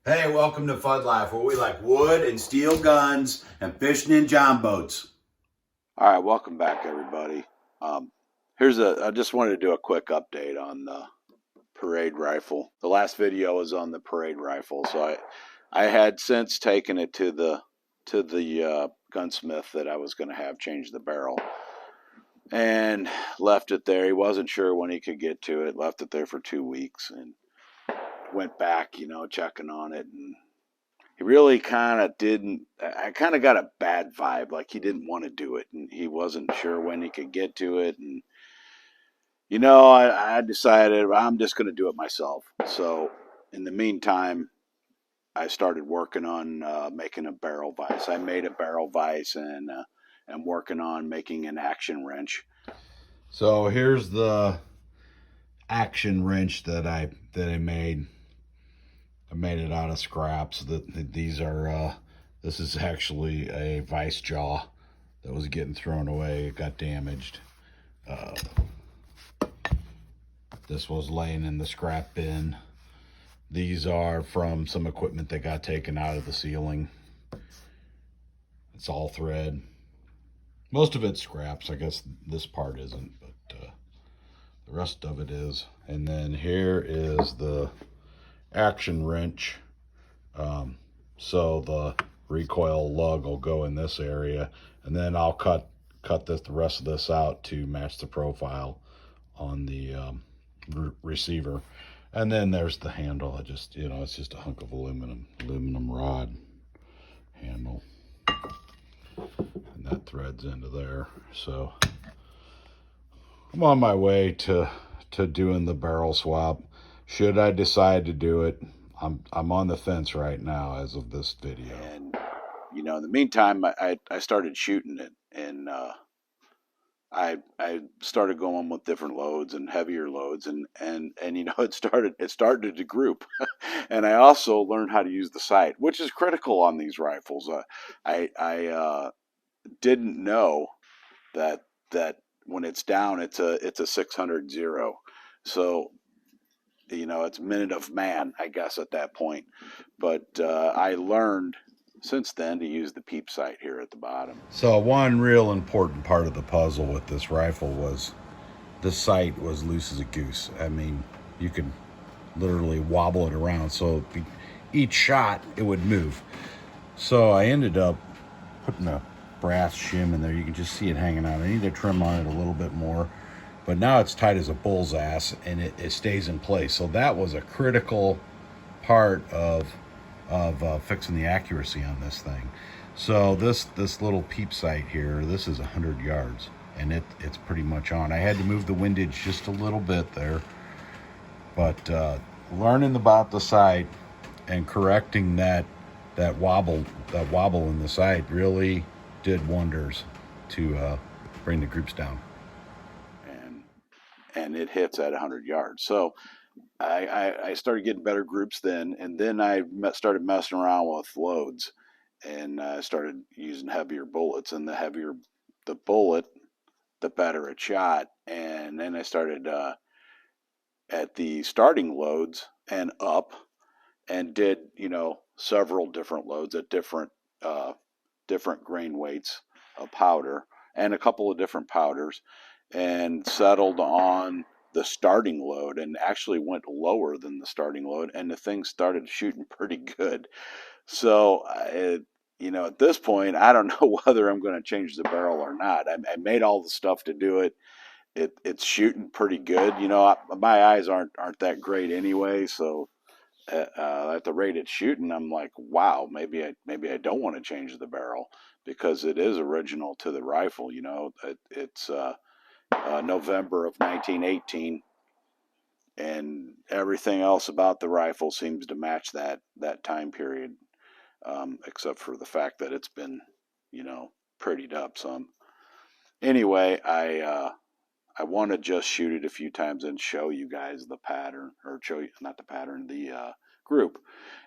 Hey, welcome to Fud Life, where we like wood and steel guns and fishing in john boats. All right, welcome back, everybody. Um, I just wanted to do a quick update on the parade rifle. The last video was on the parade rifle, so I had since taken it to the gunsmith that I was going to have change the barrel, and left it there. He wasn't sure when he could get to it. Left it there for 2 weeks, and went back, checking on it, and he really kind of didn't. I kind of got a bad vibe, like he didn't want to do it, and he wasn't sure when he could get to it. And I decided I'm just going to do it myself. So in the meantime, I started working on making a barrel vise. I made a barrel vise, and I'm working on making an action wrench. So here's the action wrench that I made. I made it out of scraps. These are this is actually a vice jaw that was getting thrown away. It got damaged. Uh, this was laying in the scrap bin. These are from some equipment that got taken out of the ceiling. It's all thread. Most of it's scraps. I guess this part isn't, but the rest of it is. And then here is the action wrench. So the recoil lug will go in this area, and then I'll cut the rest of this out to match the profile on the receiver. And then there's the handle. It's just a hunk of aluminum rod handle, and that threads into there. So I'm on my way to doing the barrel swap. Should I decide to do it, I'm on the fence right now as of this video. And in the meantime, I started shooting it, and I started going with different loads and heavier loads, and it started to group, and I also learned how to use the sight, which is critical on these rifles. I didn't know that when it's down, it's a 600 0. So it's minute of man, I guess, at that point. But I learned since then to use the peep sight here at the bottom. So one real important part of the puzzle with this rifle was the sight was loose as a goose. I mean, you could literally wobble it around, so each shot it would move. So I ended up putting a brass shim in there. You can just see it hanging out. I need to trim on it a little bit more, but now it's tight as a bull's ass, and it stays in place. So that was a critical part of fixing the accuracy on this thing. So this little peep sight here, this is 100 yards, and it's pretty much on. I had to move the windage just a little bit there, but learning about the sight and correcting that wobble in the sight really did wonders to bring the groups down. And it hits at 100 yards. So I started getting better groups then, and then I started messing around with loads, and I started using heavier bullets. And the heavier the bullet, the better it shot. And then I started at the starting loads and up, and did several different loads at different grain weights of powder, and a couple of different powders, and settled on the starting load, and actually went lower than the starting load, and the thing started shooting pretty good. So at this point, I don't know whether I'm going to change the barrel or not. I made all the stuff to do it. It's shooting pretty good. My eyes aren't that great anyway, so at the rate it's shooting, I'm like, wow, maybe I don't want to change the barrel, because it is original to the rifle. It's November of 1918, and everything else about the rifle seems to match that time period, except for the fact that it's been, prettied up some. Anyway, I want to just shoot it a few times and show you guys the pattern, or show you, not the pattern, the group.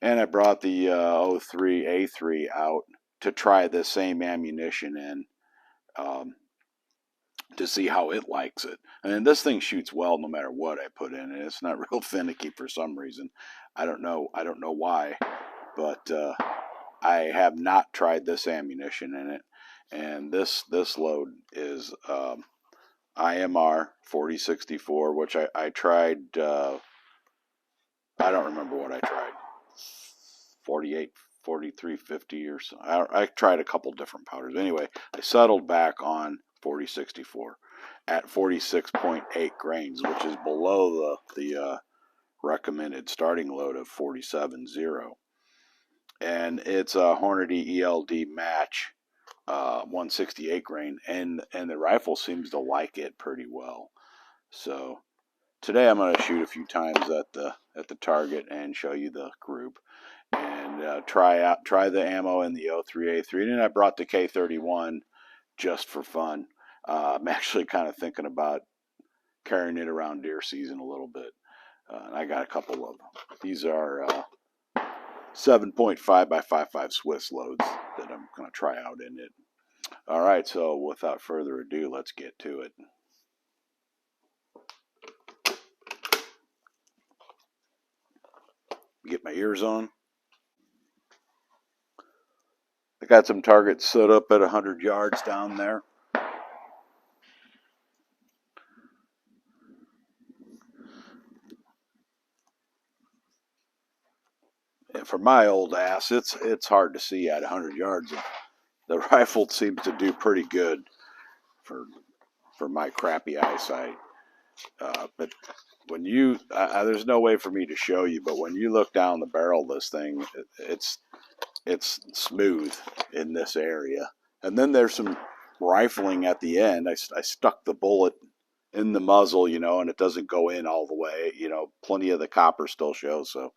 And I brought the 03A3 out to try the same ammunition in, to see how it likes it. And this thing shoots well no matter what I put in it. It's not real finicky for some reason. I don't know why. but I have not tried this ammunition in it. And this load is IMR 4064, which I tried. I don't remember what I tried. 48, 4350 or so. I tried a couple different powders. Anyway, I settled back on 4064 at 46.8 grains, which is below the recommended starting load of 47.0. And it's a Hornady ELD match, 168 grain, and the rifle seems to like it pretty well. So today I'm going to shoot a few times at the target and show you the group, and try the ammo in the 03A3. And then I brought the K31 just for fun. I'm actually kind of thinking about carrying it around deer season a little bit. And I got a couple of them. These are 7.5 by 5.5 Swiss loads that I'm going to try out in it. All right, so without further ado, let's get to it. Get my ears on. I got some targets set up at 100 yards down there. And for my old ass, it's hard to see at 100 yards. The rifle seems to do pretty good for my crappy eyesight. But when you, there's no way for me to show you, but when you look down the barrel of this thing, it's smooth in this area. And then there's some rifling at the end. I stuck the bullet in the muzzle, you know, and it doesn't go in all the way. You know, plenty of the copper still shows, so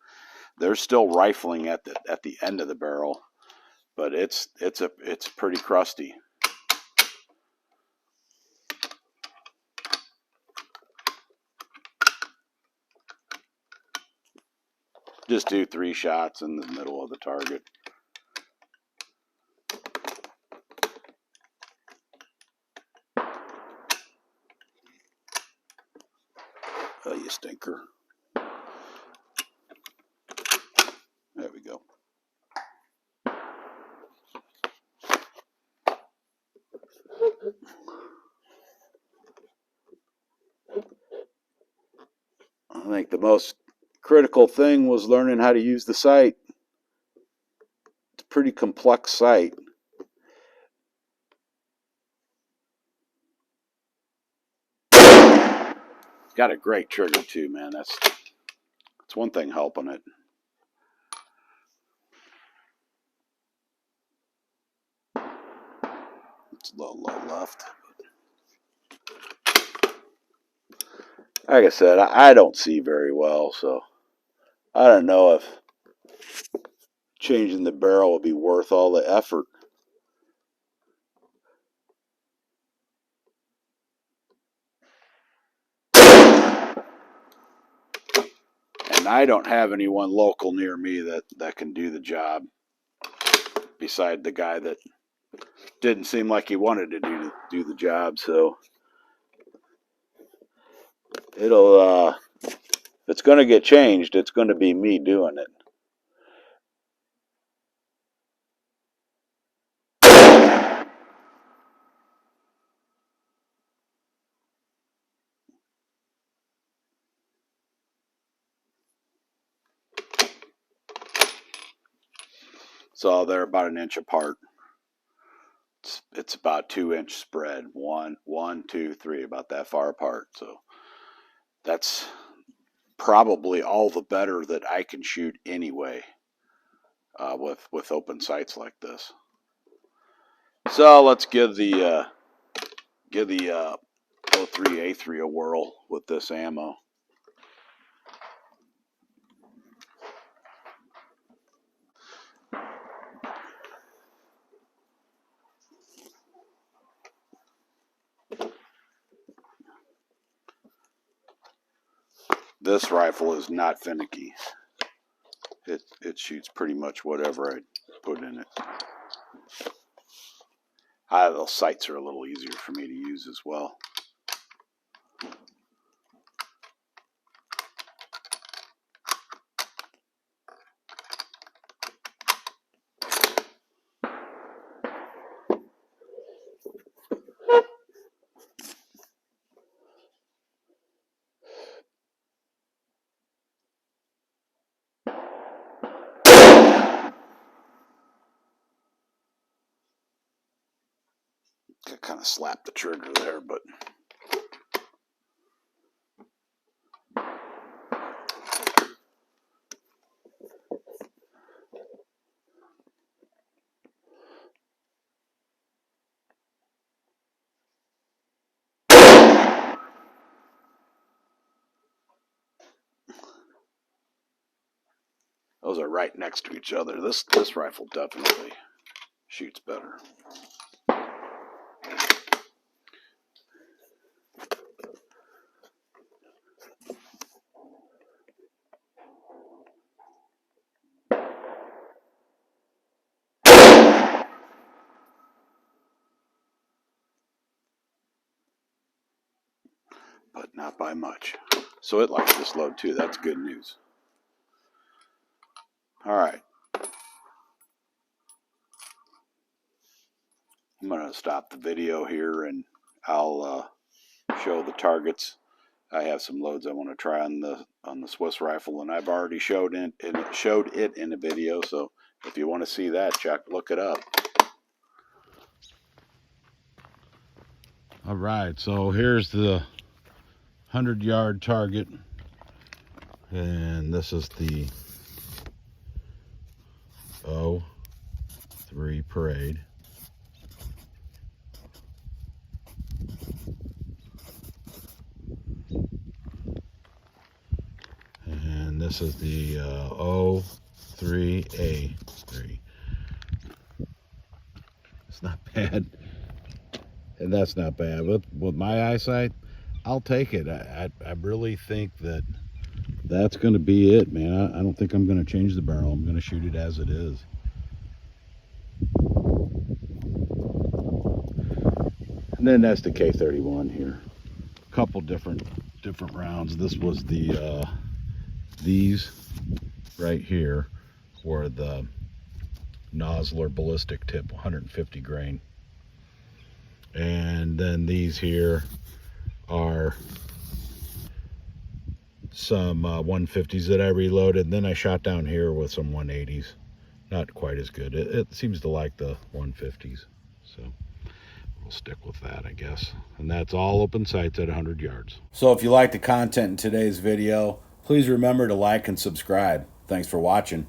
there's still rifling at the end of the barrel, but it's pretty crusty. Just do 3 shots in the middle of the target. Oh, you stinker. There we go. I think the most critical thing was learning how to use the sight. It's a pretty complex sight. Got a great trigger too, man. That's one thing helping it. It's a little low left. Like I said, I don't see very well, so I don't know if changing the barrel will be worth all the effort. And I don't have anyone local near me that can do the job, beside the guy that didn't seem like he wanted to do the job. So it'll if it's going to get changed, it's going to be me doing it. So they're about 1 inch apart. It's about 2-inch spread. 1, 2, 3, about that far apart. So that's probably all the better that I can shoot anyway, with open sights like this. So let's give the 03A3 a whirl with this ammo. This rifle is not finicky. It shoots pretty much whatever I put in it. Those sights are a little easier for me to use as well. I kind of slapped the trigger there, but those are right next to each other. This rifle definitely shoots better. But not by much. So it likes this load too. That's good news. All right. I'm going to stop the video here and I'll show the targets. I have some loads I want to try on the Swiss rifle, and I've already showed it in a video. So if you want to see that, look it up. All right, so here's the 100-yard target, and this is the M-1903 Parade. And this is the M-1903A3. It's not bad. And that's not bad. With my eyesight, I'll take it. I really think that's going to be it, man. I don't think I'm going to change the barrel. I'm going to shoot it as it is. And then that's the K31 here. A couple different rounds. This was the these right here were the Nosler ballistic tip 150 grain. And then these here are some 150s that I reloaded. And then I shot down here with some 180s. Not quite as good. It seems to like the 150s. So we'll stick with that, I guess. And that's all open sights at 100 yards. So if you like the content in today's video, please remember to like and subscribe. Thanks for watching.